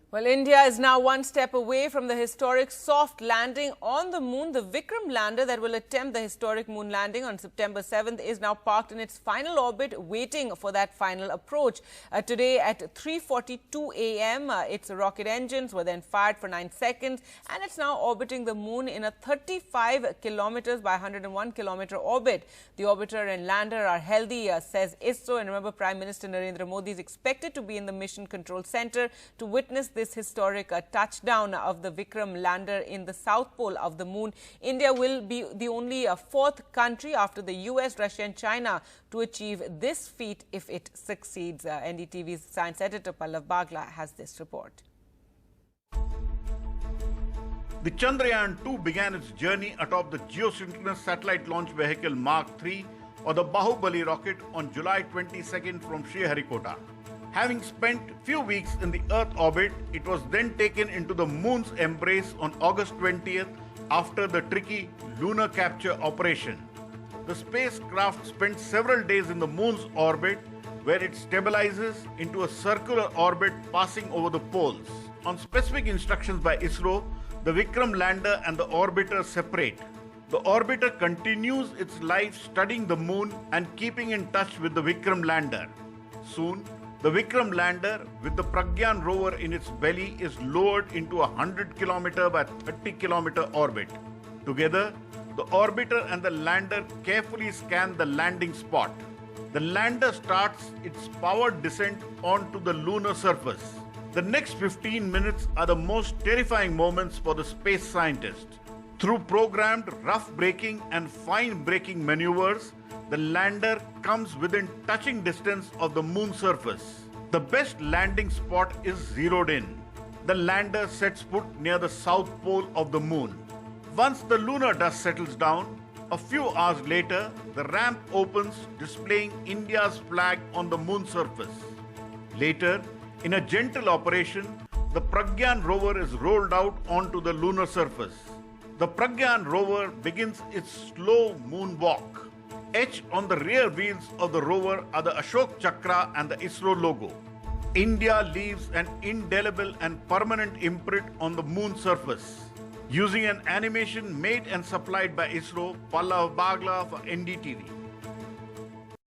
Well, India is now one step away from the historic soft landing on the moon. The Vikram lander that will attempt the historic moon landing on September 7th is now parked in its final orbit, waiting for that final approach. Today at 3:42 a.m., its rocket engines were then fired for 9 seconds, and it's now orbiting the moon in a 35 kilometers by 101 kilometer orbit. The orbiter and lander are healthy, says ISRO. And remember, Prime Minister Narendra Modi is expected to be in the Mission Control Center to witness this historic touchdown of the Vikram lander in the south pole of the moon. India will be the only fourth country after the US, Russia and China to achieve this feat if it succeeds. NDTV's science editor Pallav Bagla has this report. The Chandrayaan 2 began its journey atop the geosynchronous satellite launch vehicle Mark III, or the Bahubali rocket, on July 22nd from Sriharikota. Having spent few weeks in the Earth orbit, it was then taken into the Moon's embrace on August 20th after the tricky lunar capture operation. The spacecraft spent several days in the Moon's orbit, where it stabilizes into a circular orbit passing over the poles. On specific instructions by ISRO, the Vikram lander and the orbiter separate. The orbiter continues its life studying the Moon and keeping in touch with the Vikram lander. Soon, the Vikram lander, with the Chandrayaan rover in its belly, is lowered into a 100 km by 30 km orbit. Together, the orbiter and the lander carefully scan the landing spot. The lander starts its powered descent onto the lunar surface. The next 15 minutes are the most terrifying moments for the space scientist. Through programmed rough braking and fine braking maneuvers, the lander comes within touching distance of the moon surface. The best landing spot is zeroed in. The lander sets foot near the south pole of the moon. Once the lunar dust settles down, a few hours later, the ramp opens, displaying India's flag on the moon surface. Later, in a gentle operation, the Chandrayaan rover is rolled out onto the lunar surface. The Chandrayaan rover begins its slow moonwalk. Etched on the rear wheels of the rover are the Ashok Chakra and the ISRO logo. India leaves an indelible and permanent imprint on the moon surface. Using an animation made and supplied by ISRO, Pallav Bagla for NDTV.